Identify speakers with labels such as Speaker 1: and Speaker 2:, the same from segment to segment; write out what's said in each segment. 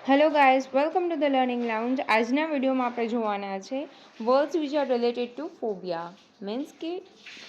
Speaker 1: Hello guys, welcome to the learning lounge. આજના વિડીયોમાં આપણે જોવાના છે words which are related to phobia. Means કે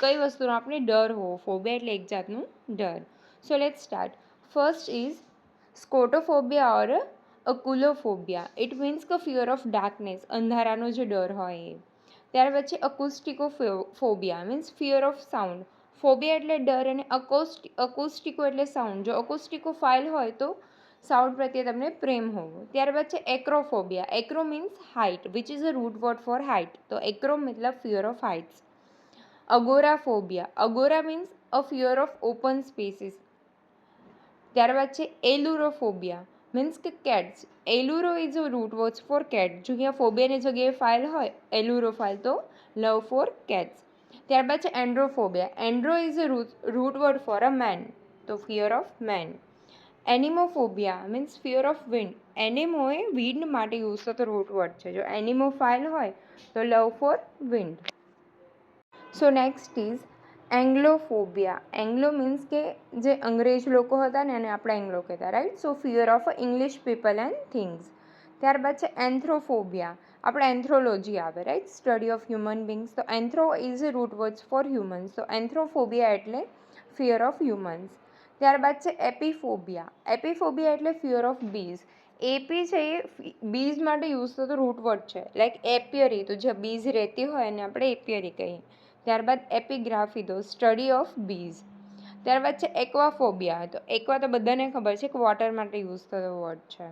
Speaker 1: કઈ વસ્તુનો આપણે ડર હોવો. ફોબિયા એટલે એક જાતનું ડર. So let start. First is scotophobia or achluophobia. It means કે ફિયર ઓફ ડાર્કનેસ, અંધારાનો જે ડર હોય એ. ત્યાર પછી acousticophobia means fear of sound. Phobia એટલે ડર અને અકોસ્ટિકો એટલે સાઉન્ડ. જો અકોસ્ટિકો ફાઇલ હોય તો સાઉન્ડ પ્રત્યે તમને પ્રેમ હોવો. ત્યારબાદ છે acrophobia. Acro means height which is a root word for height. તો એક્રો મતલબ fear of heights. Agoraphobia. Agora means a fear of open spaces. ત્યારબાદ છે એલુરોફોબિયા મીન્સ કે cats. Ailuro is a root word for cat. જો અહીંયા ફોબિયાની જગ્યાએ file હોય એલુરો file તો લવ ફોર કેટ્સ. ત્યારબાદ છે androphobia. Andro is a root word for a man. તો fear of man. Anemophobia means fear of wind. Anemo એ wind માટે યુઝ થતો રૂટ વર્ડ છે. જો એનિમો ફાઇલ હોય તો love for wind. So next is anglophobia. Anglo means કે જે અંગ્રેજ લોકો હતા ને એને આપણે એંગ્લો કહેતા, right. So fear of English people and things. ત્યારબાદ છે એન્થ્રોફોબિયા. આપણે એન્થ્રોલોજી આવે, right, study of human beings. તો anthro is a root word for humans. તો એન્થ્રોફોબિયા એટલે ફિયર ઓફ હ્યુમન્સ. ત્યારબાદ છે એપીફોબિયા. એપીફોબિયા એટલે ફિયર ઓફ બીઝ. એપી છે એ બીઝ માટે યુઝ થતો રૂટ વર્ડ છે. લાઈક એપિયરી, તો જ્યાં બીઝ રહેતી હોય એને આપણે એપિયરી કહીએ. ત્યારબાદ એપિગ્રાફી, તો સ્ટડી ઓફ બીઝ. ત્યારબાદ છે એક્વાફોબિયા. તો એક્વા તો બધાને ખબર છે કે વોટર માટે યુઝ થતો વર્ડ છે.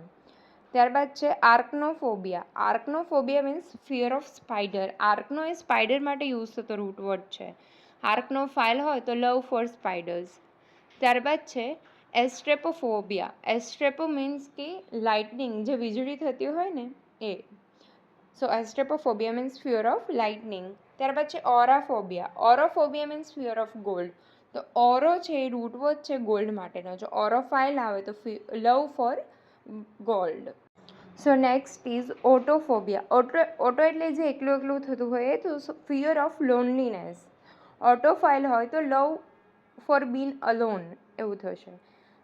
Speaker 1: ત્યારબાદ છે arachnophobia. Arachnophobia means fear of spider. Arachno એ સ્પાઈડર માટે યુઝ થતો રૂટ વર્ડ છે. આર્કનો ફાઇલ હોય તો લવ ફોર સ્પાઈડર્સ. ત્યારબાદ છે એસ્ટ્રેપોફોબિયા. એસ્ટ્રેપો મીન્સ કે લાઇટનિંગ, જે વીજળી થતી હોય ને એ. So astraphobia means fear of lightning. ત્યારબાદ છે aurophobia. Aurophobia means fear of gold. તો ઓરો છે એ રૂટ વર્ડ છે ગોલ્ડ માટેનો. જો ઓરો ફાઇલ આવે તો love for gold. So next is autophobia. Auto એટલે જે એકલું એકલું થતું હોય તો fear of loneliness. Auto phile હોય તો લવ ફોર બીન અલોન એવું થશે.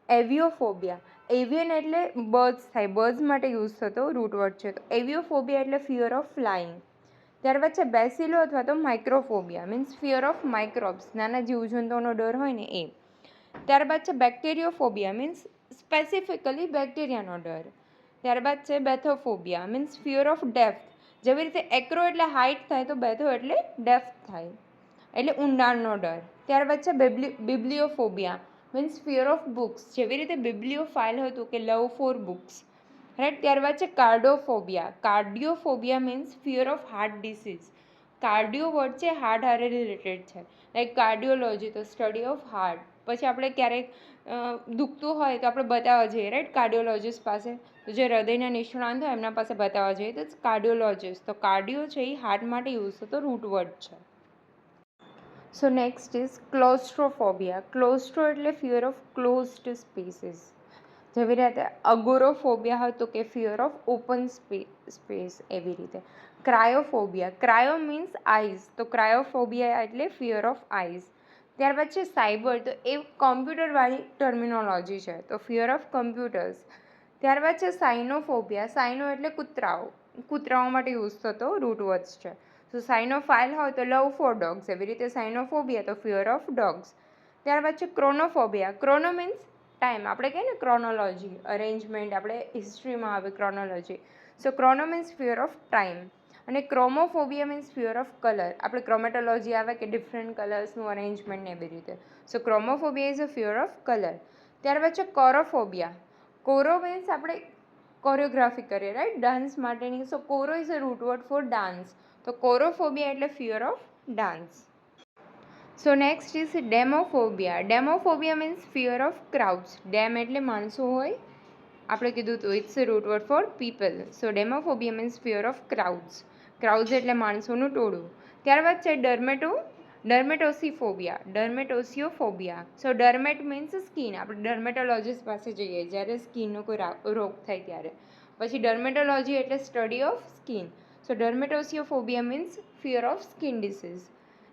Speaker 1: એવિયોફોબિયા. એવિયન એટલે બર્ડ્સ થાય, બર્ડ્સ માટે યુઝ થતો રૂટ વર્ડ છે. તો એવિયોફોબિયા એટલે ફિયર ઓફ ફ્લાઇંગ. ત્યારબાદ છે બેસિલો અથવા તો માઇક્રોફોબિયા મીન્સ ફિયર ઓફ માઇક્રોબ્સ, નાના જીવજંતુઓનો ડર હોય ને એ. ત્યારબાદ છે બેક્ટેરિયોફોબિયા મીન્સ સ્પેસિફિકલી બેક્ટેરિયાનો ડર. ત્યારબાદ છે બેથોફોબિયા મીન્સ ફિયર ઓફ ડેપ્થ. જેવી રીતે એક્રો એટલે હાઇટ થાય તો બેથો એટલે ડેપ્થ થાય, એટલે ઊંડાણનો ડર. ત્યારબાદ છે બિબ્લિયોફોબિયા મીન્સ ફિયર ઓફ બુક્સ. જેવી રીતે બિબ્લિયો ફાઇલ હતું કે લવ ફોર બુક્સ, રાઈટ. ત્યારબાદ છે cardiophobia. Cardiophobia means fear of heart disease. Cardio word છે હાર્ટ હારે રિલેટેડ છે. લાઈક કાર્ડિયોલોજી તો સ્ટડી ઓફ હાર્ટ. પછી આપણે ક્યારેક દુખતું હોય તો આપણે બતાવવા જઈએ, રાઈટ, કાર્ડિયોલોજીસ્ટ પાસે. તો જે હૃદયના નિષ્ણાંત હોય એમના પાસે બતાવવા જઈએ તો કાર્ડિયોલોજીસ્ટ. તો કાર્ડિયો છે એ હાર્ટ માટે યુઝ થતો રૂટ વર્ડ છે. સો નેક્સ્ટ ઇઝ ક્લોસ્ટ્રોફોબિયા. ક્લોસ્ટ્રો એટલે ફિયર ઓફ ક્લોઝડ સ્પેસીસ. જેવી રીતે અગોરોફોબિયા હોય તો કે ફિયર ઓફ ઓપન સ્પેસ, એવી રીતે. ક્રાયોફોબિયા. Cryo means ice. તો ક્રાયોફોબિયા એટલે ફિયર ઓફ આઈઝ. ત્યારબાદ છે સાયબર. તો એ કોમ્પ્યુટરવાળી ટર્મિનોલોજી છે. તો ફિયર ઓફ કમ્પ્યુટર્સ. ત્યારબાદ છે સાઇનોફોબિયા. સાઇનો એટલે કૂતરાઓ. કૂતરાઓ માટે યુઝ થતો રૂટ વર્ડ્સ છે. તો સાઇનો ફાઇલ હોય તો લવ ફોર ડોગ્સ. એવી રીતે સાઇનોફોબિયા તો ફિયર ઓફ ડોગ્સ. ત્યારબાદ છે ક્રોનોફોબિયા. ક્રોનો મીન્સ ટાઈમ. આપણે કહીએ ને ક્રોનોલોજી, અરેન્જમેન્ટ, આપણે હિસ્ટ્રીમાં આવે chronology. So chrono means fear of time. અને chromophobia means fear of colour. આપણે ક્રોમેટોલોજી આવે કે ડિફરન્ટ કલર્સનું અરેન્જમેન્ટ ને એવી રીતે. So chromophobia is a fear of colour. ત્યારબાદ છે કોરોફોબિયા. કોરો મીન્સ આપણે કોરિયોગ્રાફી કરીએ, રાઈટ, ડાન્સ માટેની. So choro is a root word for dance. તો કોરોફોબિયા એટલે fear of dance. So next is demophobia. Demophobia means fear of crowds. Dem એટલે માણસો હોય, આપણે કીધું તો it's a root word for people. So demophobia means fear of crowds. Crowds એટલે માણસોનું ટોળું. ત્યારબાદ છે dermatosiophobia. Dermatosiophobia. So dermat means skin. આપણે ડર્મેટોલોજીસ્ટ પાસે જઈએ જ્યારે સ્કિનનો કોઈ રોગ થાય ત્યારે. પછી ડર્મેટોલોજી એટલે study of skin. So dermatosiophobia means fear of skin disease.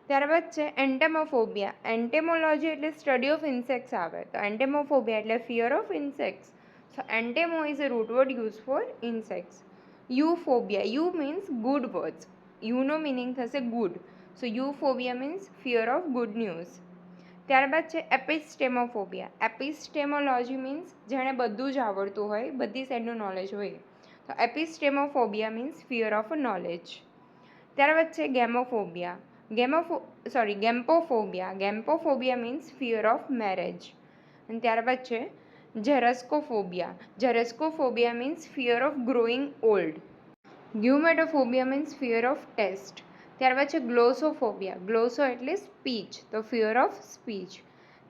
Speaker 1: ત્યારબાદ છે એન્ટેમોફોબિયા. એન્ટેમોલોજી એટલે સ્ટડી ઓફ ઇન્સેક્ટ્સ આવે. તો એન્ટેમોફોબિયા એટલે fear of insects. So antemo is a root word used for insects. Euphobia. Eu means good words. You નો meaning થશે good. So euphobia means fear of good news. ત્યારબાદ છે એપિસ્ટેમોફોબિયા. એપિસ્ટેમોલોજી મીન્સ જેણે બધું જ આવડતું હોય, બધી સાઈડનું નોલેજ હોય. તો epistemophobia means fear of knowledge. ત્યારબાદ છે gamophobia. Gamophobia. Gamophobia means fear of marriage. અને ત્યારબાદ છે gerascophobia. Gerascophobia means fear of growing old. Geumatophobia means fear of taste. ત્યારબાદ છે ગ્લોસોફોબિયા. ગ્લોસો એટલે સ્પીચ, તો ફિયર ઓફ સ્પીચ.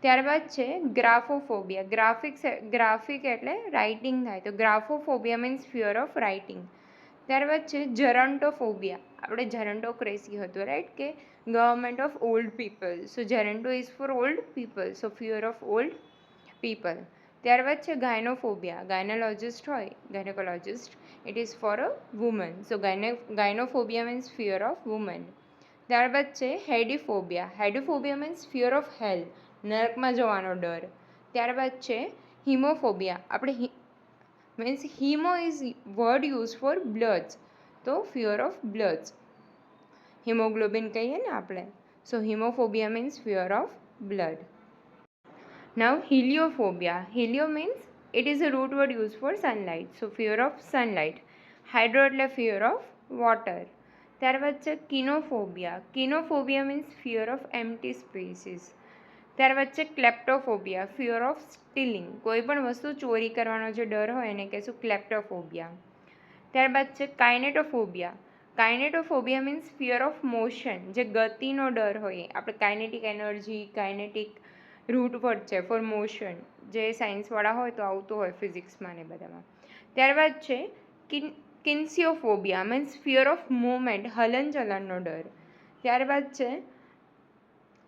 Speaker 1: ત્યારબાદ છે ગ્રાફોફોબિયા. ગ્રાફિક એટલે રાઇટિંગ થાય, તો graphophobia means fear of writing. ત્યારબાદ છે જેરન્ટોફોબિયા. આપણે જેરન્ટોક્રેસી હતું રાઈટ, કે government of old people. So geronto is for old people, so fear of old people. ત્યારબાદ છે ગાયનોફોબિયા. ગાયનોલોજિસ્ટ હોય, gynecologist, it is for a woman. So gynophobia means fear of woman. ત્યારબાદ છે hadephobia. Hadephobia means fear of hell, નરકમાં જવાનો ડર. ત્યારબાદ છે હિમોફોબિયા. આપણે means hemo is word use four બ્લડ્સ, તો ફિયર ઓફ બ્લડ્સ. હિમોગ્લોબિન કહીએ ને આપણે. So hemophobia means fear of blood. Now heliophobia. Helio means it is a root word used for sunlight. So fear of sunlight. Hydro એટલે fear of water. ત્યારબાદ છે કિનોફોબિયા. કિનોફોબિયા means fear of empty spaces. ત્યારબાદ છે ક્લેપ્ટોફોબિયા. fear of stealing. કોઈ પણ વસ્તુ ચોરી કરવાનો જે ડર હોય એને કહેશું ક્લેપ્ટોફોબિયા. ત્યારબાદ છે કાઇનેટોફોબિયા. કાઇનેટોફોબિયા means fear of motion. જે ગતિનો ડર હોય, આપણે kinetic energy, kinetic root word છે ફોર મોશન, જે સાયન્સવાળા હોય તો આવતું હોય ફિઝિક્સમાં ને બધામાં. ત્યારબાદ છે kinesiophobia means fear of movement, હલનચલનનો ડર. ત્યારબાદ છે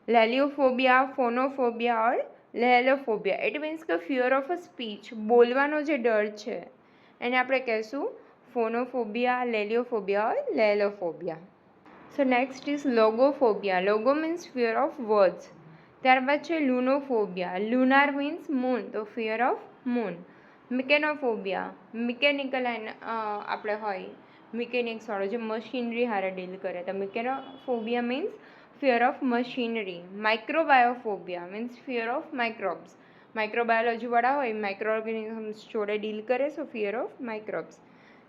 Speaker 1: laliophobia, phonophobia or lalophobia. It means કે ફિયર ઓફ અ સ્પીચ, બોલવાનો જે ડર છે એને આપણે કહેશું phonophobia, laliophobia or lalophobia. So next is logophobia. Logo means fear of words. ત્યારબાદ છે લુનોફોબિયા. લુનાર મીન્સ મૂન, તો fear of moon. Mechanophobia. Mechanical આપણે હોય મિકેનિક્સવાળો જે મશીનરી હારે ડીલ કરે, તો mechanophobia means fear of machinery. માઇક્રોબાયોફોબિયા means fear of microbes. માઇક્રોબાયોલોજીવાળા હોય માઇક્રો ઓર્ગેનિઝમ્સ જોડે ડીલ કરે, સો ફિયર ઓફ માઇક્રોબ્સ.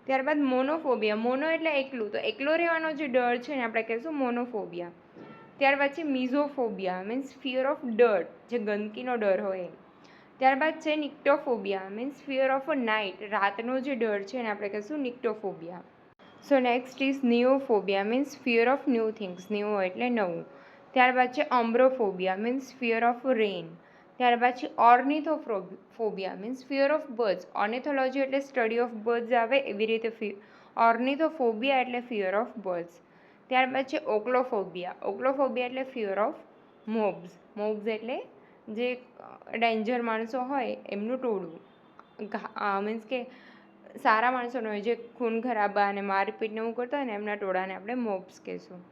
Speaker 1: ત્યારબાદ મોનોફોબિયા. મોનો એટલે એકલું, તો એકલો રહેવાનો જે ડર છે ને આપણે કહીશું મોનોફોબિયા. ત્યારબાદ છે mysophobia means fear of dirt, જે ગંદકીનો ડર હોય. ત્યારબાદ છે nyctophobia means fear of a night, રાતનો જે ડર છે એને આપણે કહીશું nyctophobia. So next is neophobia means fear of new things. Neo એટલે નવું. ત્યારબાદ છે ombrophobia means fear of rain. ત્યારબાદ છે ornithophobia means fear of birds. Ornithology એટલે સ્ટડી ઓફ બર્ડ્સ આવે, એવી રીતે ઓર્નિથોફોબિયા એટલે ફિયર ઓફ બર્ડ્સ. ત્યારબાદ છે ઓક્લોફોબિયા. ઓક્લોફોબિયા એટલે ફિયર ઓફ મોબ્સ. મોબ્સ એટલે જે ડેન્જર માણસો હોય એમનું ટોળું, મીન્સ કે સારા માણસોનો હોય જે ખૂન ખરાબા અને મારપીટને એવું કરતા હોય ને એમના ટોળાને આપણે મોબ્સ કહીશું.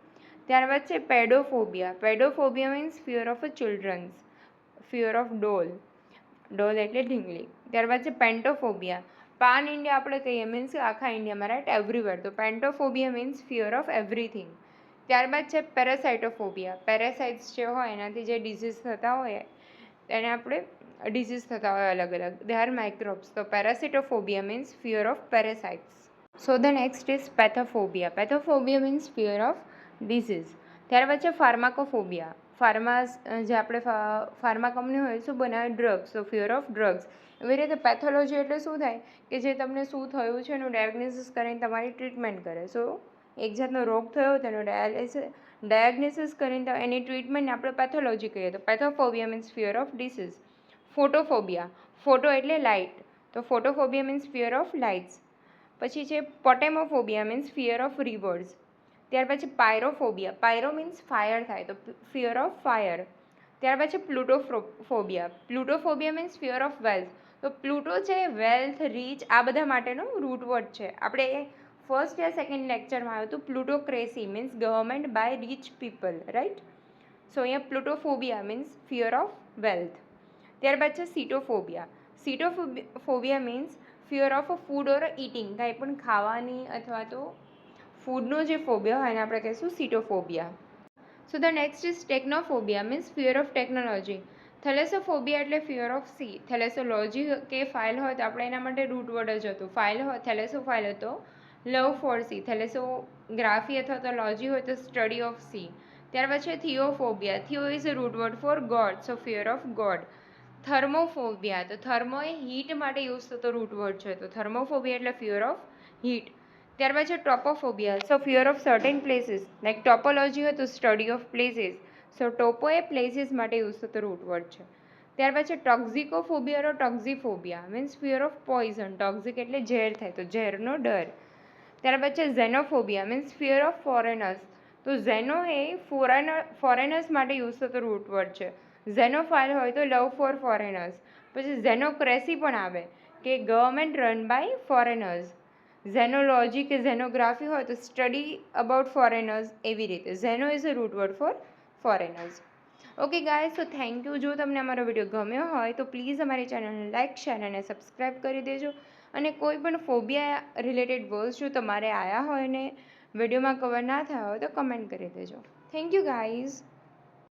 Speaker 1: ત્યારબાદ છે pedophobia. Pedophobia means fear of a childrens, fear of doll. Doll એટલે ઢીંગલી. ત્યારબાદ છે પેન્ટોફોબિયા. પાન ઇન્ડિયા આપણે કહીએ મીન્સ આખા ઇન્ડિયામાં રાઈટ, એવરીવેર. તો પેન્ટોફોબિયા મીન્સ ફિયર ઓફ એવરીથિંગ. ત્યારબાદ છે પેરાસાઇટોફોબિયા. પેરાસાઇટ્સ જે હોય એનાથી જે ડિઝીઝ થતા હોય એને આપણે ડિઝીઝ થતા હોય અલગ અલગ, દે આર માઇક્રોબ્સ. તો parasitophobia means fear of parasites. So the next is pathophobia. Pathophobia means fear of disease. ત્યારબાદ છે ફાર્માકોફોબિયા. જે આપણે ફાર્મા કંપની હોય શું બનાવે, ડ્રગ્સ, તો ફિયર ઓફ ડ્રગ્સ. એવી રીતે પેથોલોજી એટલે શું થાય કે જે તમને શું થયું છે એનું ડાયગ્નોસિસ કરીને તમારી ટ્રીટમેન્ટ કરે. સો એક જાતનો રોગ થયો તેનું ડાયગ્નોસિસ કરીને એની ટ્રીટમેન્ટને આપણે પેથોલોજી કહીએ. તો pathophobia means fear of disease. Photophobia. Photo એટલે લાઇટ, તો photophobia means fear of lights. પછી છે potamophobia means fear of rivers. ત્યાર પછી પાયરોફોબિયા. પાયરો મીન્સ ફાયર થાય, તો ફિયર ઓફ ફાયર. ત્યાર પછી પ્લુટોફોબિયા. પ્લુટોફોબિયા મીન્સ ફિયર ઓફ વેલ્થ. તો પ્લુટો છે વેલ્થ, રીચ આ બધા માટેનો રૂટ વર્ડ છે. આપણે ફર્સ્ટ યા સેકન્ડ લેક્ચરમાં આવ્યું હતું plutocracy means government by rich people, right. So અહીંયા plutophobia means fear of wealth. ત્યારબાદ છે sitophobia. Sitophobia means fear of a food or eating, કાંઈ પણ ખાવાની અથવા તો ફૂડનો જે ફોબિયા હોય એને આપણે કહીશું sitophobia. So the next is technophobia means fear of technology. Thalassophobia એટલે ફિયર ઓફ સી. થેલેસોલોજી કે ફાઇલ હોય તો આપણે એના માટે રૂટ વર્ડ જ હતું. ફાઇલ હોય થેલેસો ફાઇલ હતો લવ ફોર સી. થેલેસોગ્રાફી અથવા તો લોજી હોય તો સ્ટડી ઓફ સી. ત્યાર પછી theophobia. Theo is a root word for God, so fear of God. Thermophobia, તો થર્મો એ હીટ માટે યુઝ થતો રૂટ વર્ડ છે, તો થર્મોફોબિયા એટલે ફિયર ઓફ હીટ. ત્યાર પછી topophobia, so fear of certain places. Like topology હોય તો study of places, so topo એ પ્લેસીસ માટે યુઝ થતો રૂટ વર્ડ છે. ત્યાર પછી toxicophobia or toxiphobia means fear of poison. Toxic એટલે ઝેર થાય, તો ઝેરનો ડર. ત્યાર પછી xenophobia means fear of foreigners. તો ઝેનો એ ફોરેનર્સ માટે યુઝ થતો રૂટ વર્ડ છે. ઝેનોફાઇલ હોય તો લવ ફોર ફોરેનર્સ. પછી ઝેનોક્રેસી પણ આવે કે government run by foreigners. Xenology કે ઝેનોગ્રાફી હોય તો સ્ટડી અબાઉટ ફોરેનર્સ, એવી રીતે. Xeno is a root word for foreigners. Okay guys, તો થેન્ક યુ. જો તમને અમારો વિડીયો ગમ્યો હોય તો પ્લીઝ અમારી ચેનલને લાઇક, શેર અને સબસ્ક્રાઈબ કરી દેજો. અને કોઈ પણ ફોબિયા રિલેટેડ વર્ડ્સ જો તમારે આવ્યા હોય ને વિડીયોમાં કવર ના થયા હોય તો કમેન્ટ કરી દેજો. Thank you guys.